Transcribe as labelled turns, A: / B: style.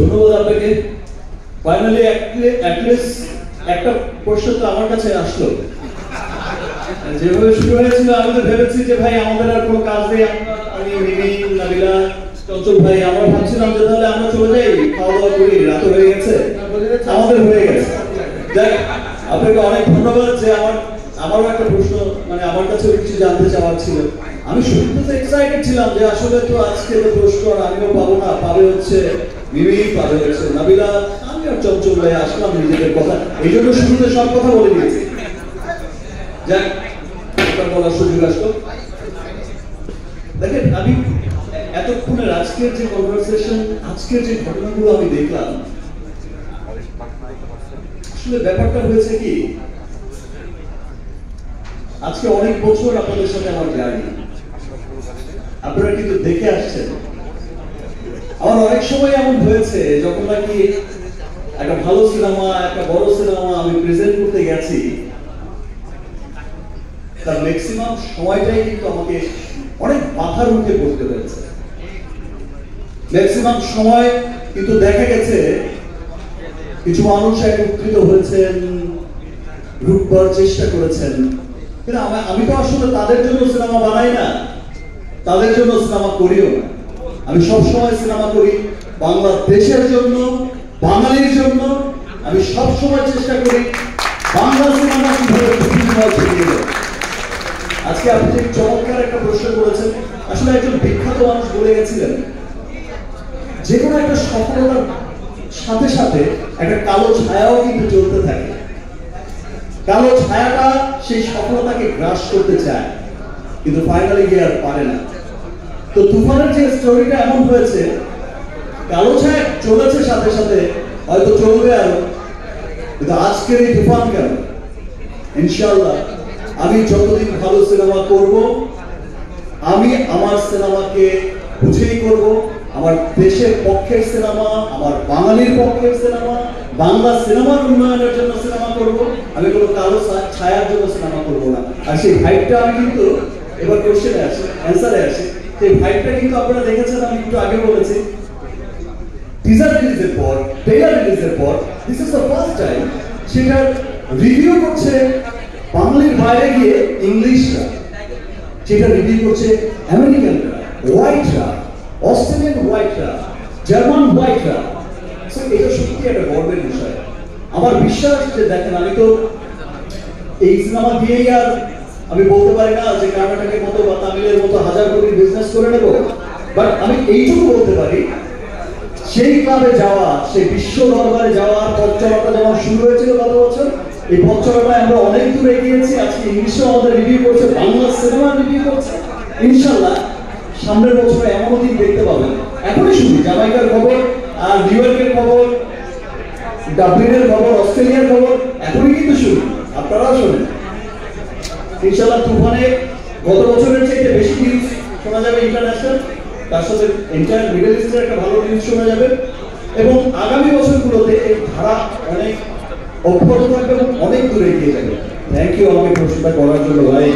A: ধন্যবাদ আপনাকে। Finally at least একটা প্রশ্ন তো আমার কাছে আসলো। যেভাবে শুরু হয়েছিল আমি তো ভেবেছি যে ভাই আমাদের আর কোনো কাজ নেই, আমি মিমি, নাবিলা, চঞ্চল ভাই আমরা ভাবছিলাম যে তাহলে আমরা চলে যাই, খাওয়া দাওয়া করি, রাত হয়ে গেছে, আমাদের হয়ে গেছে। যাই, আপনাকে অনেক ধন্যবাদ। যে আমারও একটা প্রশ্ন, মানে আমার কাছে কিছু জানতে চাওয়ার ছিল। আমি শুরুতে এক্সাইটেড ছিলাম যে আসলে তো আজকে তো প্রশ্ন আমিও পাবো না, পাবে হচ্ছে মিমি, পাবে হচ্ছে নাবিলা, আমি আর চঞ্চল ভাই আসলাম নিজেদের কথা, এই জন্য শুরুতে সব কথা বলে দিয়েছি। যাক, বলার সুযোগ আসলো। দেখেন, আমি এতক্ষণের আজকের যে কনভারসেশন, আজকের যে ঘটনাগুলো আমি দেখলাম, আসলে ব্যাপারটা হয়েছে কি, আজকে অনেক বছর আপনাদের সাথে আমার জার্নি, আপনারা কিন্তু দেখে আসছেন। আমার অনেক সময় এমন হয়েছে যখন নাকি একটা ভালো সিনেমা, একটা বড় সিনেমা আমি প্রেজেন্ট করতে গেছি, তার ম্যাক্সিমাম সময়টাই কিন্তু আমাকে অনেক বাধার মুখে পড়তে হয়েছে। ম্যাক্সিমাম সময় কিন্তু দেখা গেছে কিছু মানুষ একত্রিত হয়েছেন, রুখবার চেষ্টা করেছেন, কিন্তু আমি তো আসলে তাদের জন্য সিনেমা বানাই না, তাদের জন্য সিনেমা করিও না। আমি সবসময় সিনেমা করি বাংলাদেশের জন্য, বাঙালির জন্য। আমি সবসময় চেষ্টা করি বাংলা সিনেমা কিভাবে। আজকে আপনি যে চমৎকার একটা প্রশ্ন করেছেন, আসলে একজন বিখ্যাত মানুষ বলে গেছিলেন, যে কোনো একটা সফলতার সাথে সাথে একটা কালো ছায়াও কিন্তু চলতে থাকে। কালো ছায়াটা সেই সফলতাকে গ্রাস করতে চায়, কিন্তু ফাইনালি গিয়ে আর পারে না। তো তুফানের যে স্টোরিটা এমন হয়েছে, কালো ছায়া চলেছে সাথে সাথে, হয়তো চলবে আরো, কিন্তু আজকের এই তুফান কেন? ইনশাআল্লাহ আমি যতদিন ভালো সিনেমা করব, আমি আমার সিনেমাকে বুঝেই করব, আমার দেশের পক্ষের সিনেমা, আমার বাঙালির পক্ষের সিনেমা, বাংলা সিনেমার উন্নয়নের জন্য সিনেমা করব। আমি কোনো কালো ছায়ার জন্য সিনেমা করব না। আর সেই ভাইবটা আমি কিন্তু এবার কোশ্চেনে আসি, অ্যান্সারে আসি। সেই ভাইবটা কিন্তু আপনারা দেখেছেন, আমি একটু আগে বলেছি, টিজার রিলিজের পর, ট্রেলার রিলিজের পর, this is the first time সেটার রিভিউ করছে বাঙালির বাইরে গিয়ে ইংলিশরা, যেটা রিভিউ করছে আমেরিকানরা, হোয়াইটরা, অস্ট্রেলিয়ান হোয়াইটরা, জার্মান হোয়াইটরা। এটা সত্যি একটা গর্বের বিষয়। আমার বিশ্বাস যে দেখেন, আমি তো এই সিনেমা দিয়েই আর আমি বলতে পারি না যে কর্ণাটকের মতো বা তামিলের মতো হাজার কোটির বিজনেস করে নেব, বাট আমি এইটুকু বলতে পারি, সেই ক্লাবে যাওয়া, সেই বিশ্ব দরবারে যাওয়ার পথ চলাটা যেমন শুরু হয়েছিল গত বছর, এই পথ চলাটা আমরা অনেক দূর এগিয়েছি। আজকে ইংলিশও আমাদের রিভিউ করছে, বাংলা সিনেমা রিভিউ করছে। ইনশাআল্লাহ সামনের বছরে এমনও দিন দেখতে পাবেন। এখনই শুনি জামাইকার খবর, আর নিউ ইয়র্কের খবর, ডাবলিনের খবর, অস্ট্রেলিয়ার খবর, এখনই কিন্তু শুনি, আপনারাও শোনেন। ইনশাআল্লাহ তুফানে গত বছরের চেয়ে বেশি নিউজ শোনা যাবে ইন্টারন্যাশনাল, তার সাথে এন্টায়ার মিডল ইস্টের একটা ভালো নিউজ শোনা যাবে, এবং আগামী বছরগুলোতে এই ধারা অনেক অব্যাহত থাকবে এবং অনেক দূরে এগিয়ে যাবে। থ্যাংক ইউ আমাকে প্রশ্নটা করার জন্য ভাই।